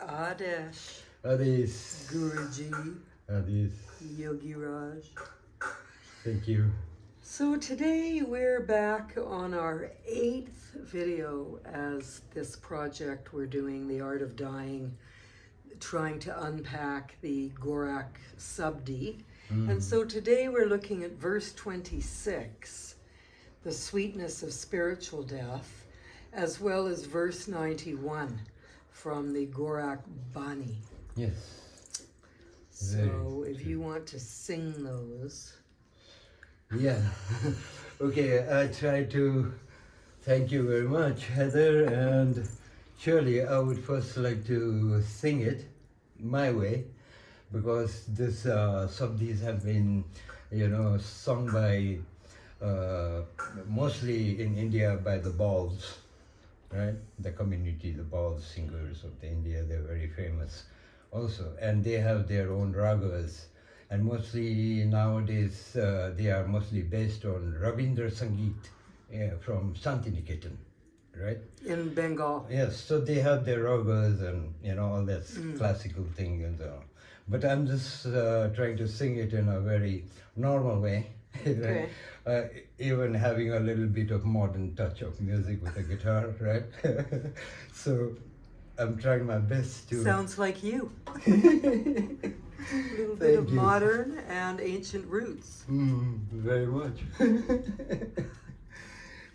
Adesh, Adis. Guruji, Adis. Yogi Raj. Thank you. So today we're back on our 8th video as this project we're doing, The Art of Dying, trying to unpack the Gorakh Sabadi. And so today we're looking at verse 26, the sweetness of spiritual death, as well as verse 91 from the Gorakh Bani. Yes. So if you want to sing those. Yeah. Okay, I try to thank you very much, Heather, and surely I would first like to sing it my way, because this sabdis have been, sung by mostly in India by the Bauls, right? The community, the Baul singers of the India, they're very famous also, and they have their own ragas. And mostly nowadays, they are mostly based on Rabindra Sangeet from Santiniketan, right? In Bengal. Yes, so they have their ragas and, all that classical thing and so on. But I'm just trying to sing it in a very normal way, right? Even having a little bit of modern touch of music with a guitar, right? So I'm trying my best to... Sounds like you. A little bit of modern and ancient roots. Very much.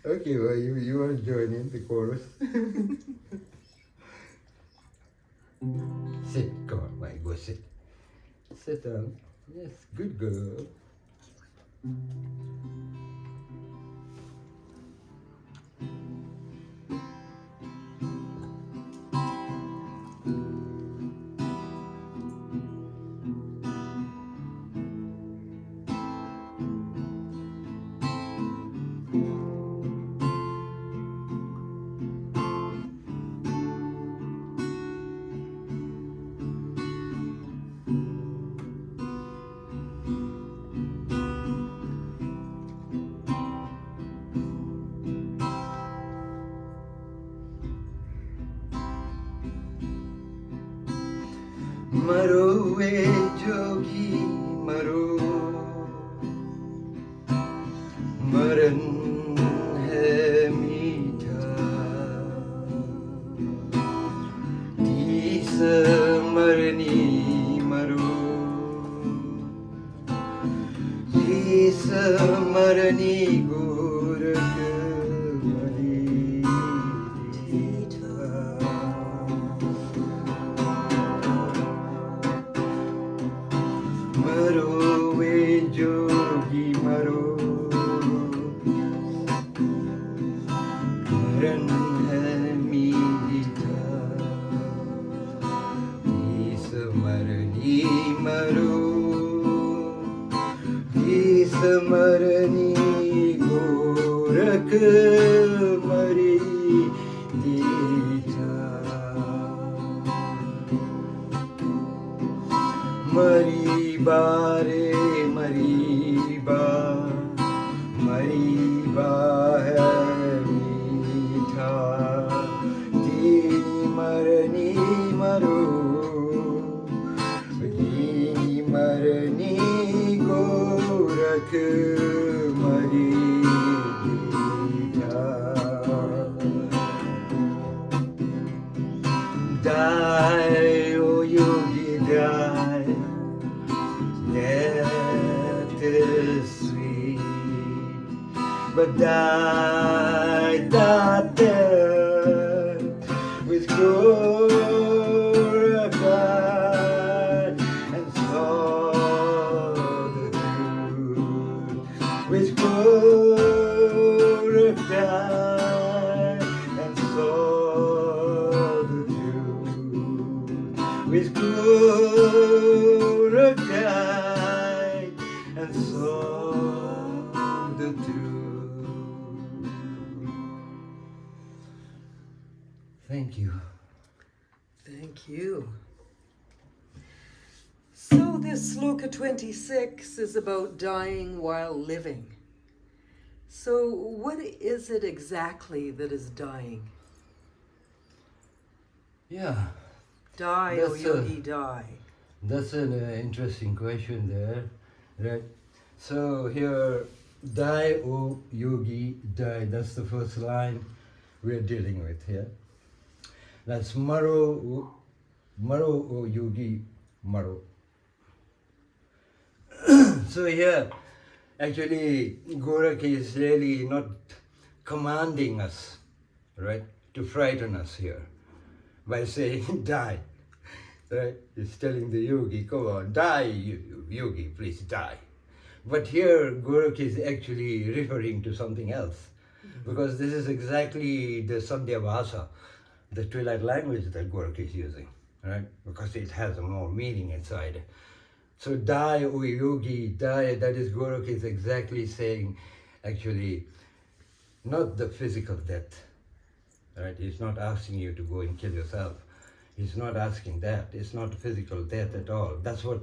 Okay, well, you want to join in the chorus? Sit, come on, Mai, go sit. Sit down. Yes, good girl. Maro e yogi maro, maran hai meetha, jees marani maro, jees marani gorakh Bani deetha. Maro e yogi maro, maran hai meetha, jees marani maro, jees marani gorakh mari deetha. Mariba re Mariba, Mariba hai meetha, Tihini marani maro, Tihini marani gorakh mari deetha. Die, oh yogi, die. Death is sweet, but die that death with Gorakha and saw the truth with Gorakha and saw the truth with Gorakha and saw the truth. Thank you. Thank you. So this sloka 26 is about dying while living. So what is it exactly that is dying? Yeah. Die, O yogi, die. That's an interesting question there, right? So here, die, O yogi, die. That's the first line we're dealing with here. That's maro, O yogi, maro. So here, actually, Gorakh is really not commanding us, right, to frighten us here by saying die, right? He's telling the yogi, come on, die, yogi, please die. But here, Gorakh is actually referring to something else, because this is exactly the Sandhya Bhasa, the twilight language that Gorakh is using, right? Because it has a more meaning inside. So die, O yogi, die, that is Gorakh is exactly saying, actually, not the physical death, right? He's not asking you to go and kill yourself. He's not asking that. It's not physical death at all. That's what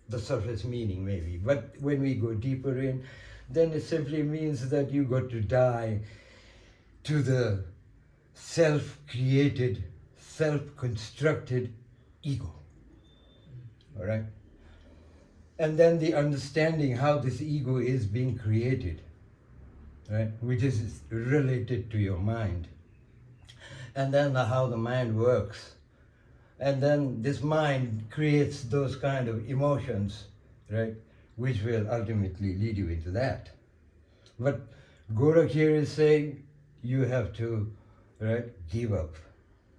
the surface meaning maybe. But when we go deeper in, then it simply means that you got to die to the self-created, self-constructed ego, all right? And then the understanding how this ego is being created, right, which is related to your mind. And then how the mind works. And then this mind creates those kind of emotions, right, which will ultimately lead you into that. But Gorakh here is saying you have to, right, give up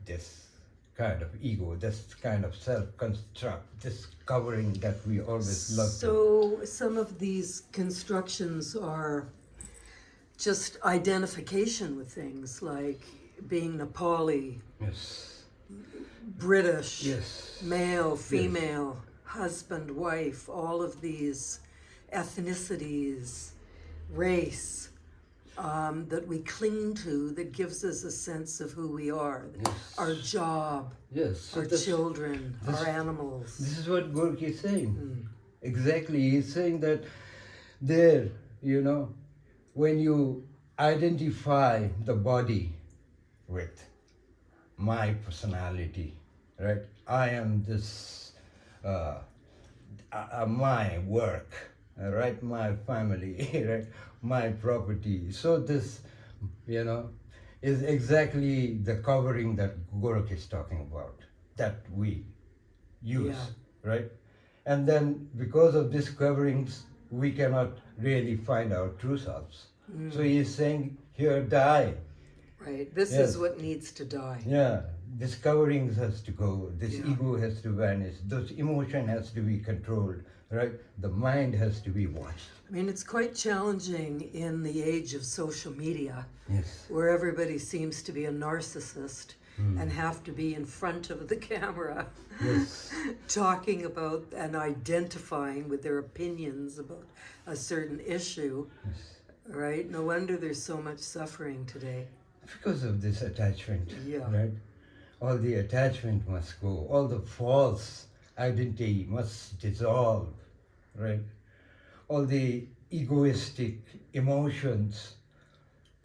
this kind of ego, this kind of self-construct, this covering that we always love to. So some of these constructions are just identification with things like being Nepali, Yes, British, yes, male, female, husband, wife, all of these ethnicities, race, that we cling to, that gives us a sense of who we are, yes. our job, Yes. So our children, our animals. This is what Gorakh is saying. Exactly, he's saying that there, you know, when you identify the body with my personality, right? I am this, my work, right? My family, right? My property. So this, you know, is exactly the covering that Gorakh is talking about, that we use, right? And then because of these coverings, we cannot really find our true selves. So he is saying here, die. Right, this Yes. is what needs to die. Yeah, this coverings has to go, this ego has to vanish, those emotion has to be controlled, right? The mind has to be watched. I mean, it's quite challenging in the age of social media, Yes. where everybody seems to be a narcissist and have to be in front of the camera, Yes. talking about and identifying with their opinions about a certain issue, right? No wonder there's so much suffering today. Because of this attachment, Yeah. right? All the attachment must go, all the false identity must dissolve, right? All the egoistic emotions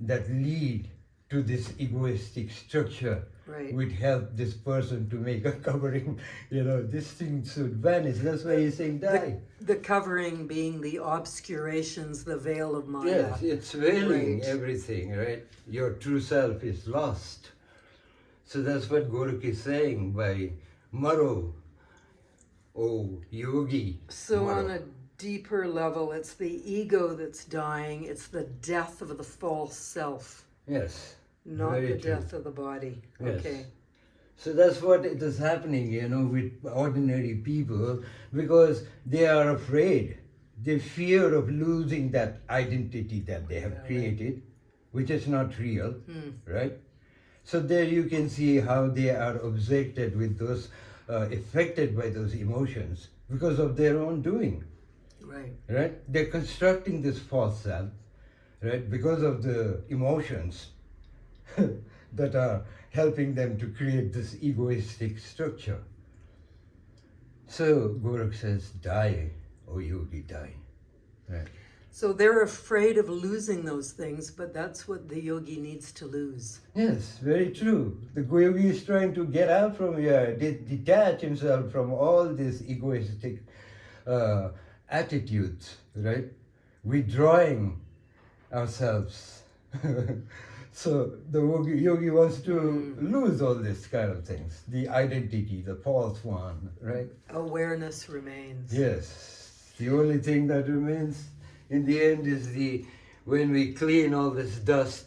that lead to this egoistic structure would help this person to make a covering, you know, this thing should vanish. That's why he's saying die. The covering being the obscurations, the veil of Maya. Yes, it's veiling Right. everything, right? Your true self is lost. So that's what Gorakh is saying by maro, O yogi. So maro. on a deeper level, it's the ego that's dying, it's the death of the false self, Yes. not very the true. death of the body. Yes. Okay. So that's what it is happening, you know, with ordinary people, because they are afraid. They fear of losing that identity that they have created, which is not real, right? So there you can see how they are objected with those, affected by those emotions because of their own doing, right? They're constructing this false self, right, because of the emotions that are helping them to create this egoistic structure. So Gorakh says, die, O yogi, die. Right. So they're afraid of losing those things, but that's what the yogi needs to lose. Yes, very true. The yogi is trying to get out from here, detach himself from all these egoistic attitudes, right? Withdrawing ourselves. So the yogi wants to lose all these kind of things, the identity, the false one, right? Awareness remains. Yes, the only thing that remains in the end is when we clean all this dust,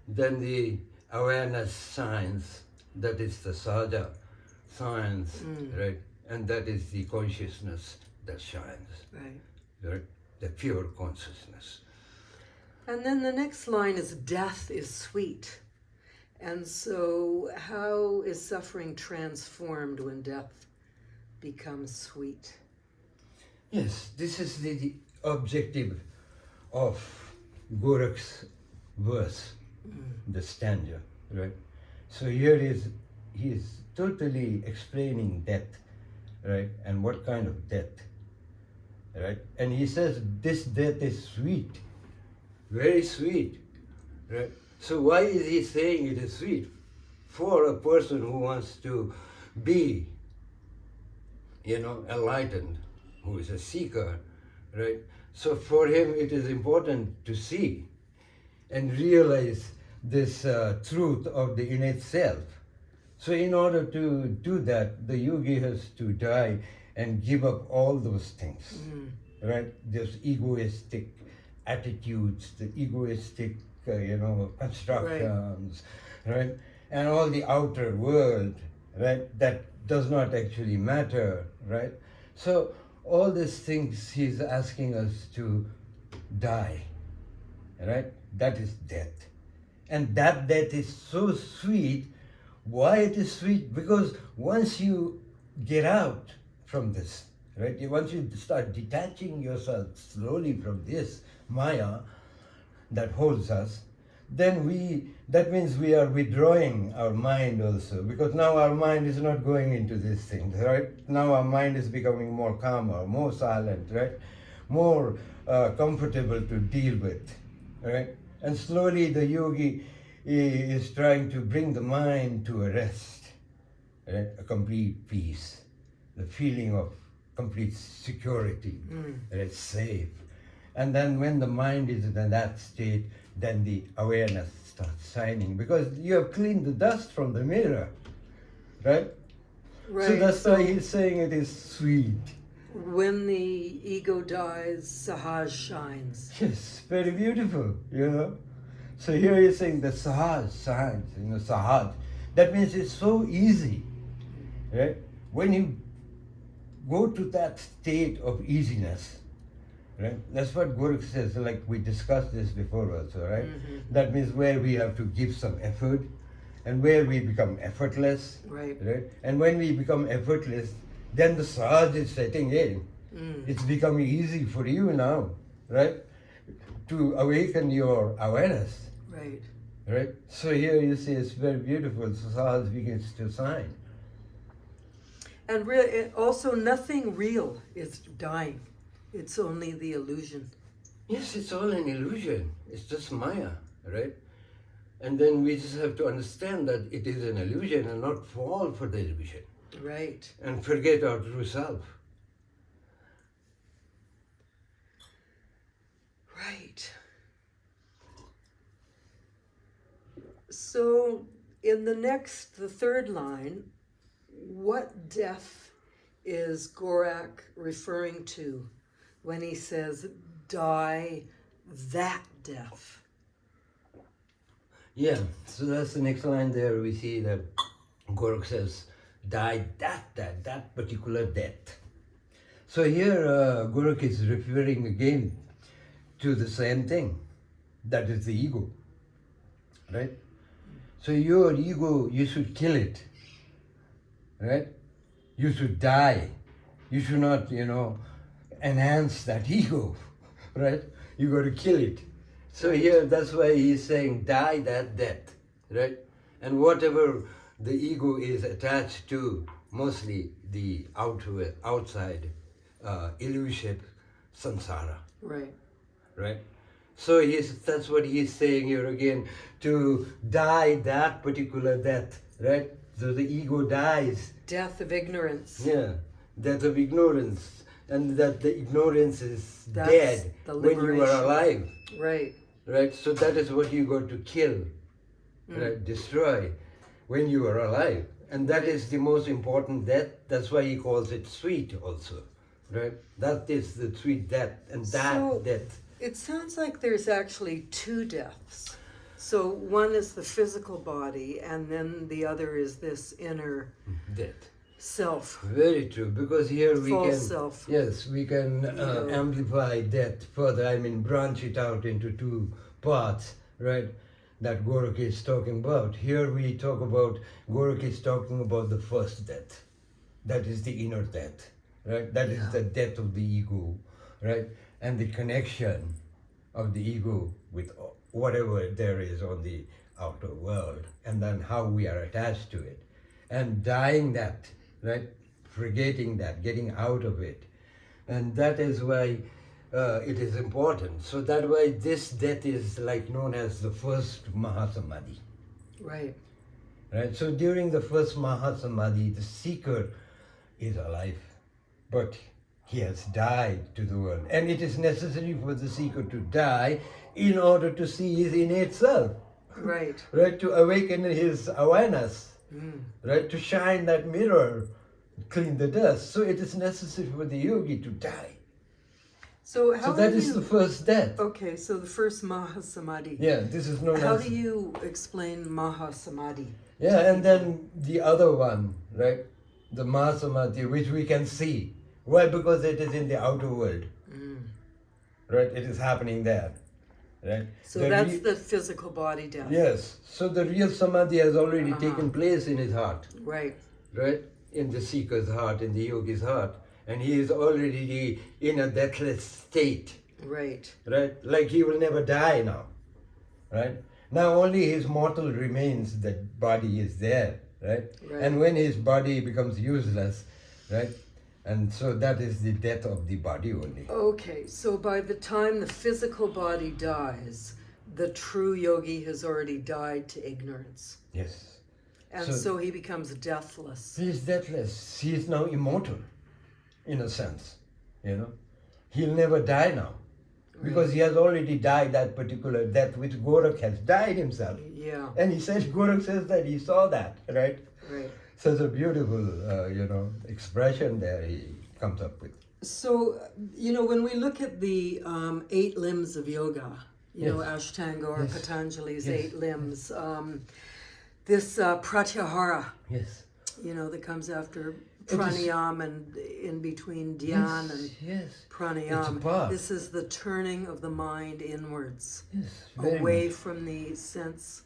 then the awareness shines. That is the sahaja shines, right? And that is the consciousness that shines, right? The pure consciousness. And then the next line is death is sweet. And so how is suffering transformed when death becomes sweet? Yes, this is the objective of Gorakh's verse, the stanza, right? So here he is totally explaining death, right? And what kind of death, right? And he says this death is sweet, very sweet, right? So why is he saying it is sweet? For a person who wants to be, enlightened, who is a seeker, right? So for him it is important to see and realize this truth of the innate self. So in order to do that, the yogi has to die and give up all those things, right? Those egoistic attitudes, the egoistic, constructions, right? And all the outer world, right? That does not actually matter, right? So all these things he's asking us to die, right? That is death. And that death is so sweet. Why it is sweet? Because once you get out from this, right? Once you start detaching yourself slowly from this Maya that holds us, then that means we are withdrawing our mind also, because now our mind is not going into these things, right? Now our mind is becoming more calmer, more silent, right? More comfortable to deal with, right? And slowly the yogi is trying to bring the mind to a rest, right? A complete peace, the feeling of complete security, right? Safe. And then when the mind is in that state, then the awareness starts shining, because you have cleaned the dust from the mirror, right? So that's why he's saying it is sweet. When the ego dies, Sahaj shines. Yes, very beautiful, So here he's saying the Sahaj shines, Sahaj. That means it's so easy, right? When you go to that state of easiness, right? That's what Gorakh says, like we discussed this before also, right? That means where we have to give some effort and where we become effortless, right? And when we become effortless, then the Sahaj is setting in. It's becoming easy for you now, right? To awaken your awareness. Right? So here you see it's very beautiful. So Sahaj begins to shine. And also nothing real is dying. It's only the illusion. Yes, it's all an illusion. It's just Maya, right? And then we just have to understand that it is an illusion and not fall for the illusion. Right. And forget our true self. Right. So in the third line, what death is Gorakh referring to when he says, die that death? Yeah, so that's the next line there. We see that Gorakh says, die that particular death. So here Gorakh is referring again to the same thing. That is the ego, right? So your ego, you should kill it, right? You should die. You should not, enhance that ego, right? You got to kill it. So here, that's why he's saying, die that death, right? And whatever the ego is attached to, mostly the outside illusion, samsara. Right. right? So that's what he's saying here again, to die that particular death, right? So the ego dies. Death of ignorance. Yeah, death of ignorance. And that the ignorance is That's dead the when you are liberation. alive. Right. Right? So that is what you got to kill, right? Destroy when you are alive. And that is the most important death. That's why he calls it sweet also, right? That is the sweet death, and that So- death. It sounds like there's actually two deaths. So one is the physical body, and then the other is this inner Death. self. Very true, because here we False can, self. yes, we can Ego. amplify death further. I mean, branch it out into two parts, right? That Gorakh is talking about. Here we talk about, Gorakh is talking about the first death. That is the inner death, right? That is the death of the ego, right? And the connection of the ego with whatever there is on the outer world, and then how we are attached to it. And dying that, right? Forgetting that, getting out of it. And that is why it is important. So that why this death is like known as the first Mahasamadhi. Right. Right? So during the first Mahasamadhi, the seeker is alive, but he has died to the world. And it is necessary for the seeker to die in order to see his innate self. Right. Right? To awaken his awareness. Mm. Right? To shine that mirror, clean the dust. So it is necessary for the yogi to die. So how So that do is you... the first death. Okay, so the first Mahasamadhi. Yeah, this is known How as... do you explain Mahasamadhi? Yeah, and then the other one, right? The Mahasamadhi, which we can see. Why? Because it is in the outer world. Right? It is happening there. Right? So The that's re- the physical body death. Yes. So the real Samadhi has already taken place in his heart. Right. Right? In the seeker's heart, in the yogi's heart. And he is already in a deathless state. Right. Right? Like he will never die now. Right? Now only his mortal remains, that body is there. Right? Right. And when his body becomes useless, right? And so that is the death of the body only. Okay, so by the time the physical body dies, the true yogi has already died to ignorance. Yes. And So- so he becomes deathless. He is deathless. He is now immortal, in a sense. You know? He'll never die now. Because he has already died that particular death which Gorakh has died himself. Yeah, And he said, Gorakh says that he saw that, right? right. Such a beautiful, expression there he comes up with. So, when we look at the 8 limbs of yoga, Yes. Ashtanga or Yes. Patanjali's Yes. 8 limbs, this Pratyahara, Yes. that comes after It is- pranayam and in between dhyan and Yes. pranayam. It's a path. This is the turning of the mind inwards, Yes. Very away much. from the sense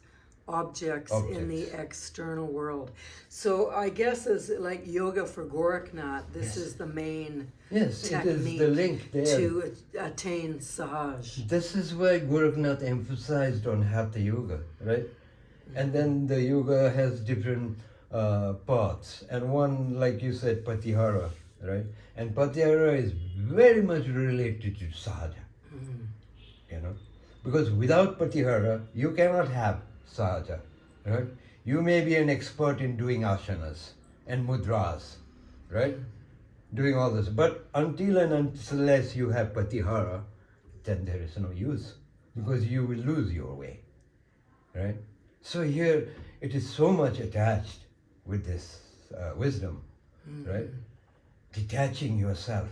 objects in the Objects. external world. So I guess as like yoga for Gorakhnath, this Yes. is the main Yes, it is technique the link there. to attain sahaj. This is why Gorakhnath emphasized on Hatha Yoga, right? And then the yoga has different paths. And one, like you said, Pratyahara, right? And Pratyahara is very much related to Sahaja, Because without Pratyahara, you cannot have Sahaja, right? You may be an expert in doing asanas and mudras, right? Doing all this. But until and unless you have Pratyahara, then there is no use, because you will lose your way, right? So here it is so much attached with this wisdom, right? Detaching yourself,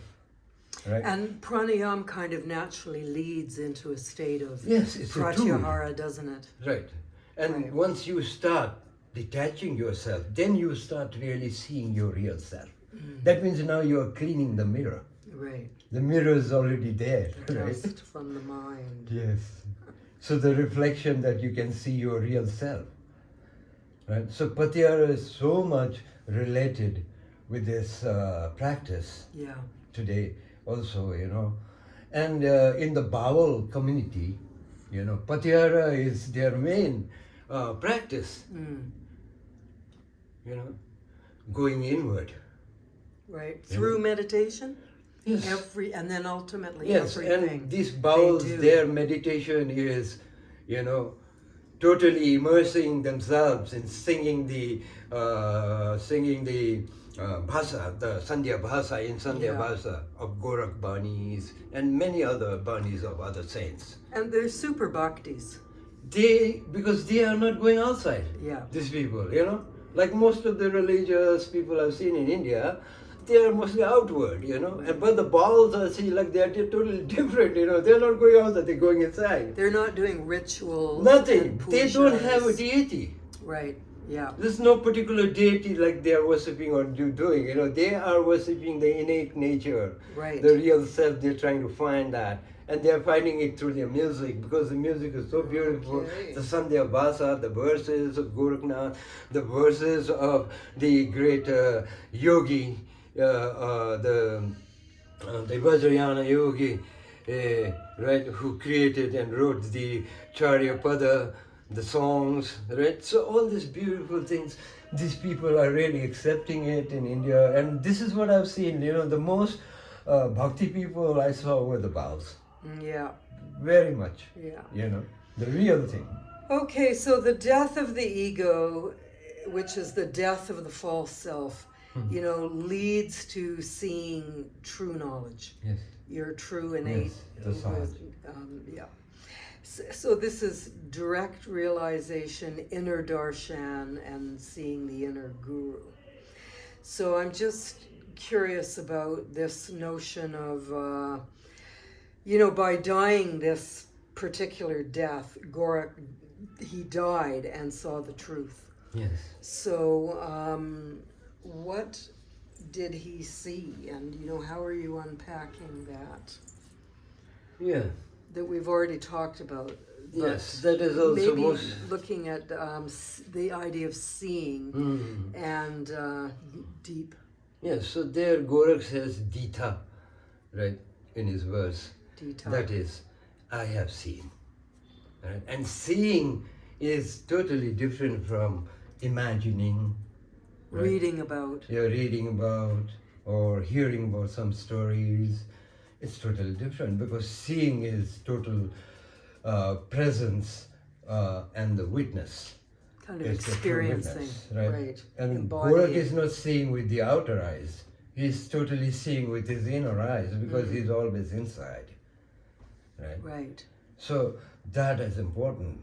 right? And pranayam kind of naturally leads into a state of Yes, it's a tool. pratyahara, doesn't it? Right. And Right. once you start detaching yourself, then you start really seeing your real self. That means now you are cleaning the mirror. Right. The mirror is already there, right? Dust from the mind. Yes. So the reflection that you can see your real self. Right? So Pratyahara is so much related with this practice Yeah. today also, And in the Bawal community, Pratyahara is their main practice, going inward. Right. Through meditation? Yes. And then ultimately Yes, everything. and these bowls, do. their meditation is, totally immersing themselves in singing the bhasa, the Sandhya bhasa in Sandhya bhasa of Gorakh Banis and many other Banis of other saints. And they're super bhaktis. Because they are not going outside. Yeah. These people, like most of the religious people I've seen in India, they are mostly outward, but the bowls I see like they are totally different, they're not going outside, they're going inside. They're not doing rituals. Nothing. They don't have a deity. Right. Yeah. There's no particular deity like they are worshipping or doing. They are worshipping the innate nature, right. The real self. They're trying to find that, and they're finding it through their music because the music is so beautiful. Okay. The Sandhya Bhasa, the verses of Gorakhnath, the verses of the great yogi, the Vajrayana yogi, right, who created and wrote the Charyapada, the songs, right? So all these beautiful things, these people are really accepting it in India, and this is what I've seen. The most bhakti people I saw were the Baals. Yeah. Very much. Yeah. The real thing. Okay, so the death of the ego, which is the death of the false self, leads to seeing true knowledge. Yes. Your true innate. Yes, the science. Yeah. So this is direct realization, inner darshan, and seeing the inner guru. So I'm just curious about this notion of, by dying this particular death, Gorakh, he died and saw the truth. Yes. So what did he see? And, how are you unpacking that? Yeah. That we've already talked about. Yes, that is also maybe most... looking at the idea of seeing and deep. Yes, so there Gorakh says deetha, right, in his verse. Deetha. That is, I have seen. Right? And seeing is totally different from imagining. Right? Reading about. You're reading about or hearing about some stories. It's totally different because seeing is total presence and the witness. Kind of It's the true experiencing. witness, right? Right. And Embodying. Gorakh is not seeing with the outer eyes. He's totally seeing with his inner eyes because he's always inside. Right? Right. So that is important.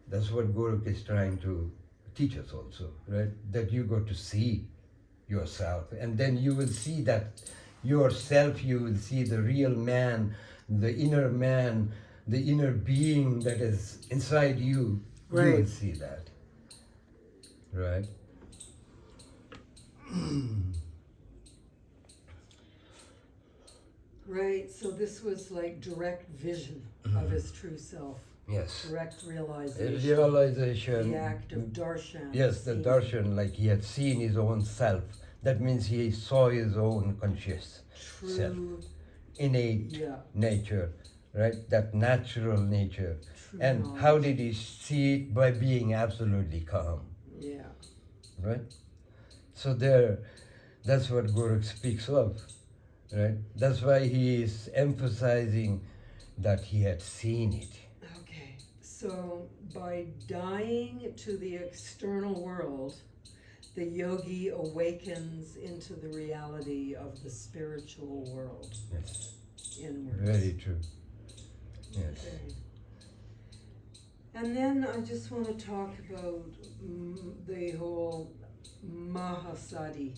That's what Gorakh is trying to teach us also, right? That you got to see yourself, and then you will see that yourself, you will see the real man, the inner being that is inside you. Right. You will see that. Right? Right, so this was like direct vision of his true self. Yes. Direct realization. Realization. The act of darshan. Yes, the darshan, like he had seen his own self. That means he saw his own conscious self. Innate nature, right? That natural nature. True and knowledge. How did he see it? By being absolutely calm. Yeah. Right? So that's what Gorakh speaks of. Right? That's why he is emphasizing that he had seen it. Okay, so by dying to the external world, the yogi awakens into the reality of the spiritual world. Yes. Inwards. Very true. Yes. Okay. And then I just want to talk about the whole Mahasamadhi.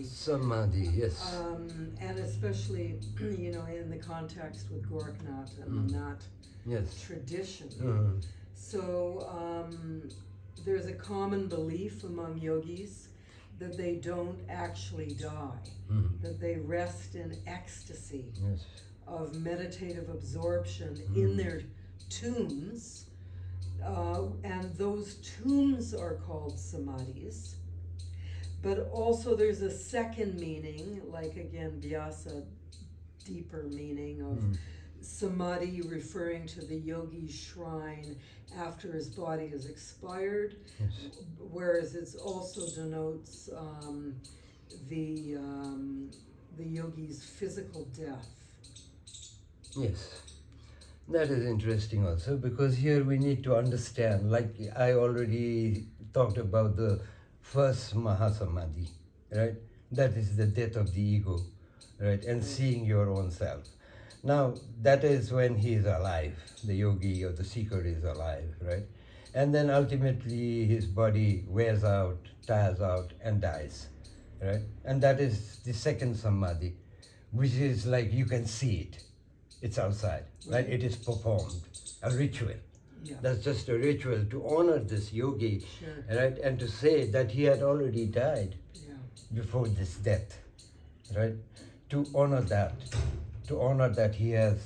Samadhi, yes. And especially, in the context with Gorakhnath and the Nath tradition. So there's a common belief among yogis that they don't actually die, that they rest in ecstasy of meditative absorption in their tombs, and those tombs are called samadhis. But also there's a second meaning, like again, Vyasa, deeper meaning of samadhi referring to the yogi's shrine after his body is expired, whereas it also denotes the the yogi's physical death. Yes. That is interesting also, because here we need to understand, like I already talked about the first Mahasamadhi, right? That is the death of the ego, right? And seeing your own self. Now, that is when he is alive, the yogi or the seeker is alive, right? And then ultimately his body wears out, tires out, and dies, right? And that is the second Samadhi, which is like you can see it. It's outside, right? It is performed, a ritual. Yeah. That's just a ritual to honor this yogi, Sure. right? And to say that he had already died Yeah. before this death, right? To honor that he has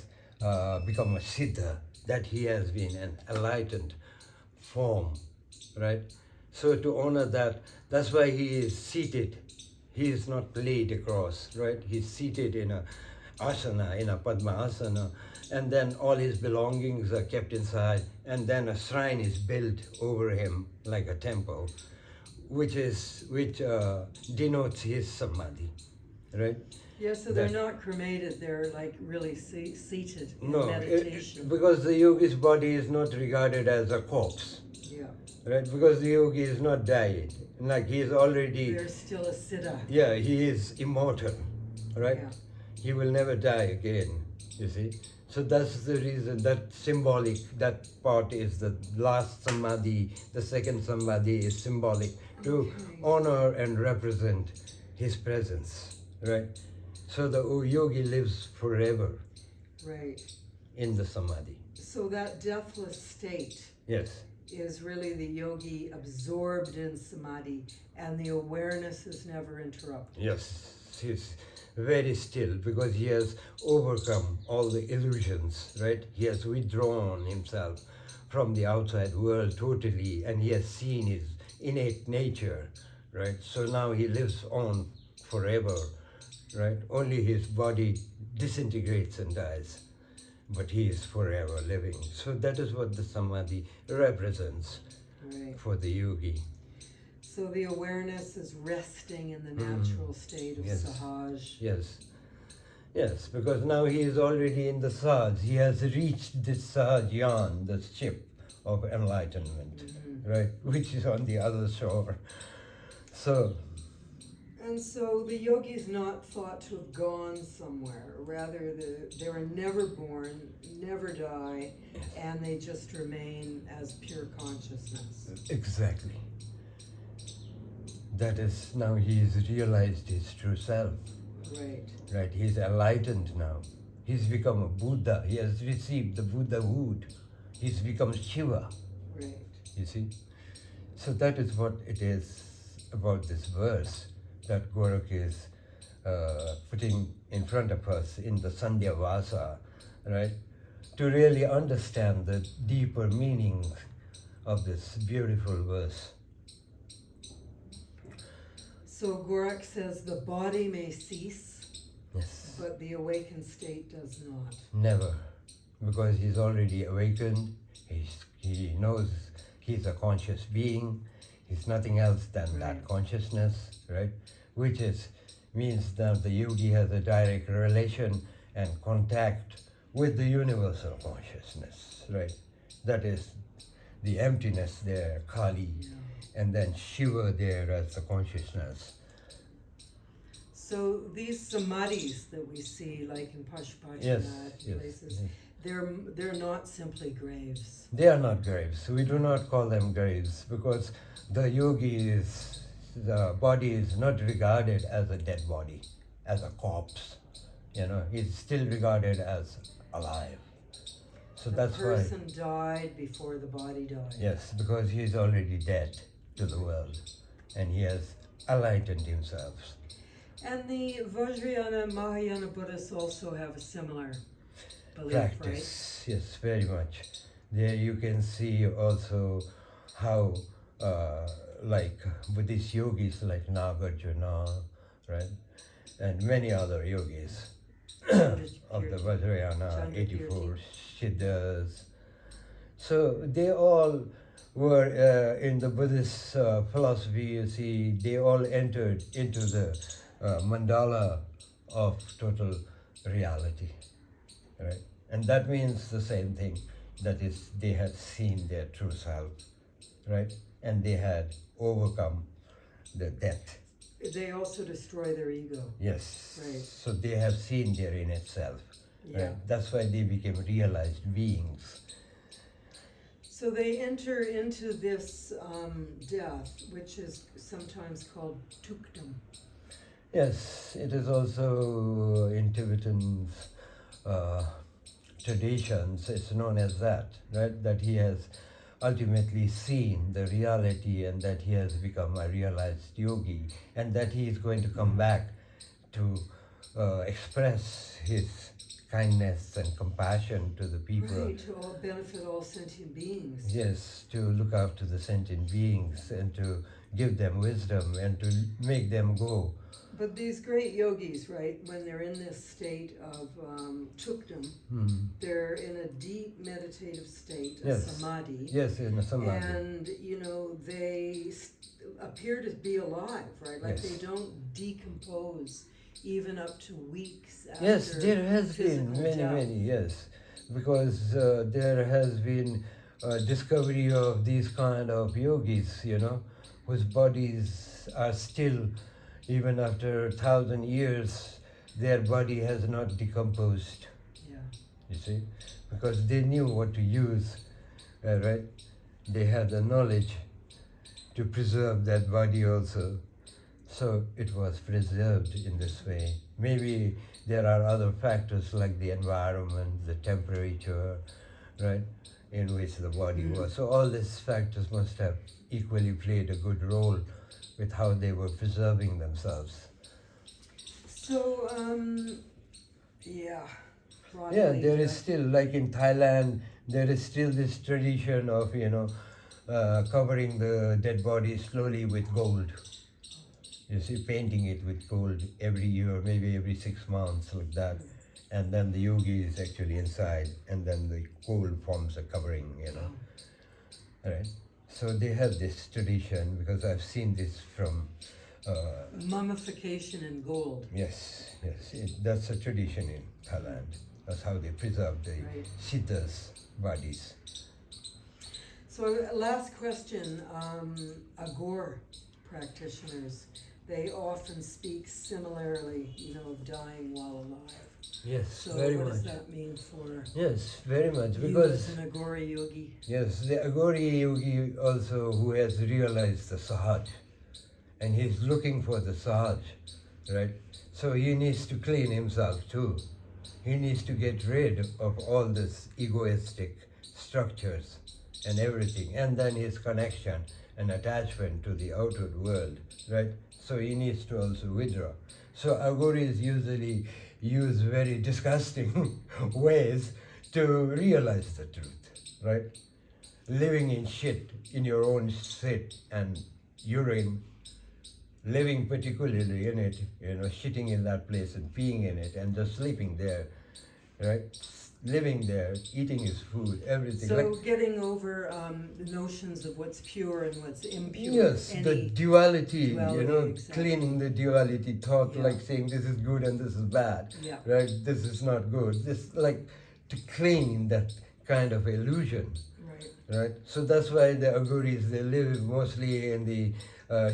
become a siddha, that he has been an enlightened form, right? So to honor that, that's why he is seated. He is not laid across, right? He's seated in a asana, in a Padma asana, and then all his belongings are kept inside, and then a shrine is built over him like a temple, which denotes his samadhi, right? Yeah, so they're not cremated, they're like really seated in No, meditation. because the yogi's body is not regarded as a corpse, Yeah. right? Because the yogi is not died, like he is already. There's still a siddha. Yeah, he is immortal, right? Yeah. He will never die again, you see. So that's the reason, that symbolic, that part is the last samadhi, the second samadhi is symbolic to honor and represent his presence, right? So the yogi lives forever Right. in the samadhi. So that deathless state Yes, is really the yogi absorbed in samadhi, and the awareness is never interrupted. yes, he's very still because he has overcome all the illusions, right? He has withdrawn himself from the outside world totally, and he has seen his innate nature, right? So now he lives on forever, right? Only his body disintegrates and dies, but he is forever living. So that is what the samadhi represents Right. for the yogi. So the awareness is resting in the natural state of Yes. sahaj. Yes. Yes, because now he is already in the Sahaj. He has reached this Sahajyan, the ship of enlightenment, right? Which is on the other shore. So, And so the yogi is not thought to have gone somewhere. Rather, they were never born, never die, and they just remain as pure consciousness. exactly. That is, now he has realized his true self, Right. right? He's enlightened now. He's become a Buddha. He has received the Buddhahood. He's become Shiva, Right. you see. So that is what it is about this verse that Gorakh is putting in front of us in the Sandhya Vasa, right? To really understand the deeper meaning of this beautiful verse. So Gorakh says the body may cease, Yes. but the awakened state does not. Never. Because he's already awakened, he knows he's a conscious being, he's nothing else than that consciousness, right? Which means that the yogi has a direct relation and contact with the universal consciousness, right? That is the emptiness there, Kali, and then Shiva there as the consciousness. So these samadhis that we see, like in Pashupatinath Yes, places, yes. they're not simply graves. They are not graves. We do not call them graves because the the body is not regarded as a dead body, as a corpse. You know, it's still regarded as alive. So The that's why. person died before the body died. Yes, because he is already dead to the world, and he has enlightened himself. And the Vajrayana Mahayana Buddhists also have a similar belief, Practice, yes, very much. There you can see also how, like Buddhist yogis like Nagarjuna, right, and many other yogis right? of the Vajrayana, Chandrakirti. 84 Siddhas. So they all were in the Buddhist philosophy, you see, they all entered into the mandala of total reality, right? And that means the same thing. That is, they had seen their true self, right? And they had overcome the death. They also destroy their ego. Yes. Right. So they have seen their inner self. Yeah. Right? That's why they became realized beings. So they enter into this death, which is sometimes called tukdam. Yes, it is also in Tibetan traditions, it's known as that, right? That he has ultimately seen the reality and that he has become a realized yogi and that he is going to come back to express his kindness and compassion to the people. Right, to all benefit all sentient beings. Yes, to look after the sentient beings and to give them wisdom and to make them go. But these great yogis, right, when they're in this state of tukdam, they're in a deep meditative state, a samadhi. Yes, in a samadhi. And, you know, they appear to be alive, right? Like they don't decompose even up to weeks after. Yes, there has been death. many, yes. Because there has been a discovery of these kind of yogis, you know, whose bodies are still, even after 1,000 years, their body has not decomposed. Yeah. You see, because they knew what to use, right? They had the knowledge to preserve that body also. So it was preserved in this way. Maybe there are other factors like the environment, the temperature, right, in which the body was. So all these factors must have equally played a good role with how they were preserving themselves. So, yeah. Yeah, there is still, like in Thailand, there is still this tradition of, you know, covering the dead body slowly with gold. You see, painting it with gold every year, maybe every 6 months, like that. And then the yogi is actually inside, and then the gold forms a covering, you know. Right? So they have this tradition, because I've seen this from... mummification in gold. Yes, that's a tradition in Thailand. That's how they preserve the siddhas' bodies. So last question, Aghori practitioners, they often speak similarly, you know, of dying while alive. Yes, so very what much. does that mean for Yes, very much. you Because as an Aghori yogi? yes, the Aghori yogi also who has realized the sahaj, and he's looking for the sahaj, right? So he needs to clean himself too. He needs to get rid of all this egoistic structures and everything, and then his connection and attachment to the outward world, right? So he needs to also withdraw. So Aghoris usually use very disgusting ways to realize the truth, right? Living in shit, in your own shit and urine, living particularly in it, you know, shitting in that place and peeing in it and just sleeping there, right? Living there, eating his food, everything. So getting over the notions of what's pure and what's impure. Yes, the duality, you know, exactly. cleaning the duality thought, like saying this is good and this is bad, right? This is not good. This, like, to clean that kind of illusion, right? So that's why the Aghoris, they live mostly in the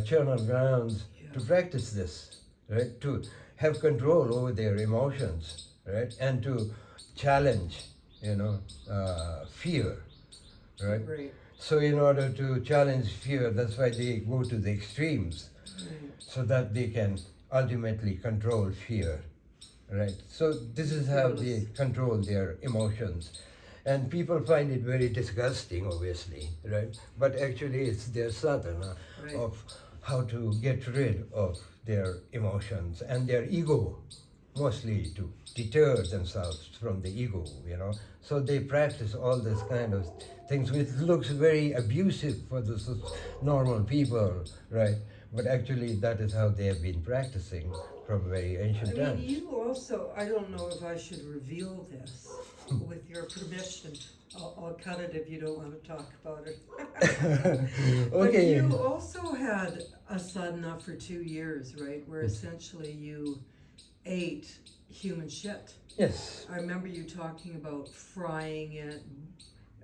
charnel grounds to practice this, right? To have control over their emotions, right? And to challenge, you know, fear, right? So in order to challenge fear, that's why they go to the extremes, so that they can ultimately control fear, right? So this is how they control their emotions. And people find it very disgusting, obviously, right? But actually it's their sadhana of how to get rid of their emotions and their ego, mostly to deter themselves from the ego, you know. So they practice all this kind of things, which looks very abusive for the normal people, right? But actually that is how they have been practicing from very ancient times. You also, I don't know if I should reveal this with your permission. I'll cut it if you don't want to talk about it. But you also had a sadhana for 2 years, right? Where essentially you ate human shit. Yes. I remember you talking about frying it,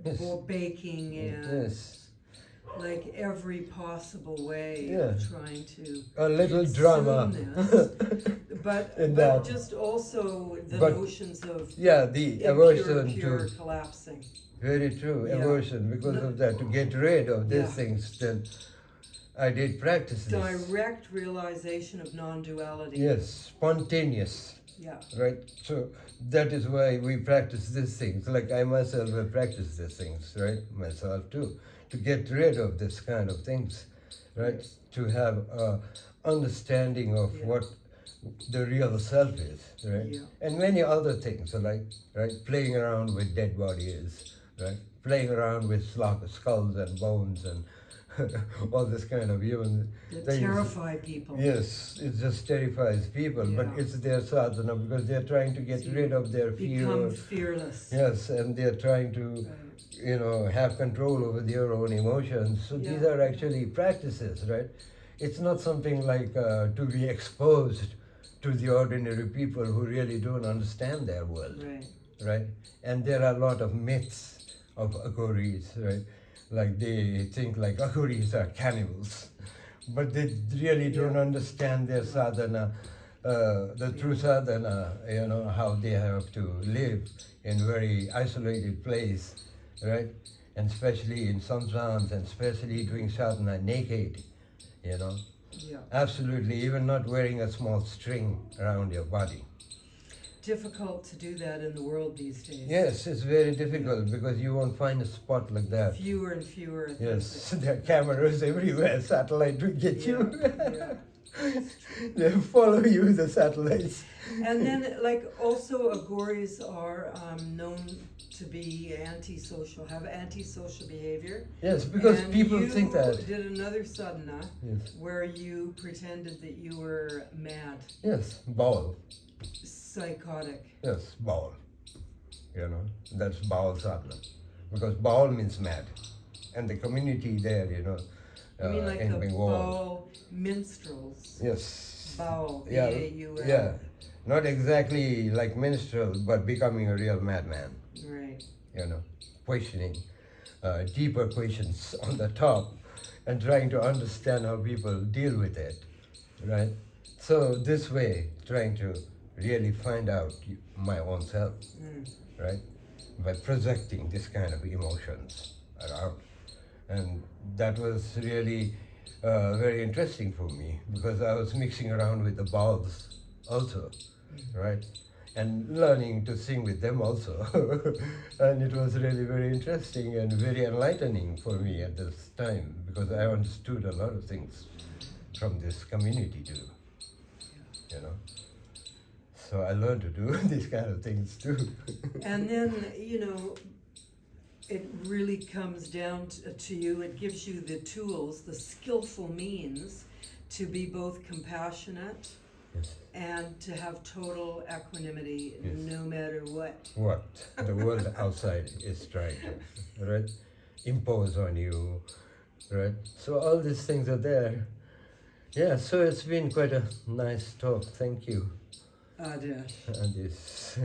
Yes. or baking it, Yes. like every possible way Yeah. of trying to A little consume drama. this. But In that. just also the But- notions of Yeah, the impure, aversion pure to collapsing. very true Yeah. aversion because No. of that, to get rid of these Yeah. things. Then I did practice this. Direct realization of non-duality. Yes, spontaneous. Yeah. Right, so that is why we practice these things. Like I myself have practiced these things, right? Myself too, to get rid of this kind of things, right? To have a understanding of Yeah. what the real self is, right? Yeah. And many other things, like right, playing around with dead bodies, right? Playing around with skulls and bones and all this kind of human That things. terrify people. Yes, it just terrifies people, but Yeah. it's their sadhana because they're trying to get So rid of their fear. Become fearless. Yes, and they're trying to, Right. have control over their own emotions. So these Yeah. are actually practices, right? It's not something like to be exposed to the ordinary people who really don't understand their world, Right. right? And there are a lot of myths of Aghoris, right? Like they think like Aghoris are cannibals, but they really don't Yeah. understand their sadhana, the true sadhana, how they have to live in very isolated place, right? And especially in samsans, and especially doing sadhana naked, Yeah. Absolutely, even not wearing a small string around your body. Difficult to do that in the world these days. Yes, it's very difficult because you won't find a spot like that. Fewer and fewer. Yes, there are cameras everywhere, satellite will get you. Yeah. They follow you, the satellites. And then, like, also Aghoris are known to be antisocial, have antisocial behavior. Yes, because And people you think that. did another sadhana Yes, where you pretended that you were mad, yes, ball. psychotic. Yes, ball. That's ball sadhana. Because ball means mad. And the community there, I mean, like in the Bengal. Baal minstrels. Yes. Baal, Yeah, B-A-U-L. yeah. Not exactly like minstrel, but becoming a real madman. Right. Questioning deeper questions on the top and trying to understand how people deal with it, right? So this way, trying to really find out my own self, right? By projecting this kind of emotions around. And that was really very interesting for me because I was mixing around with the balls also, right? And learning to sing with them also. And it was really very interesting and very enlightening for me at this time because I understood a lot of things from this community too, So I learned to do these kind of things too. And then, it really comes down to you, it gives you the tools, the skillful means to be both compassionate Yes. and to have total equanimity Yes. no matter what. What the world outside is trying to, right, impose on you, right? So all these things are there. Yeah, so it's been quite a nice talk. Thank you. Adesh. And this.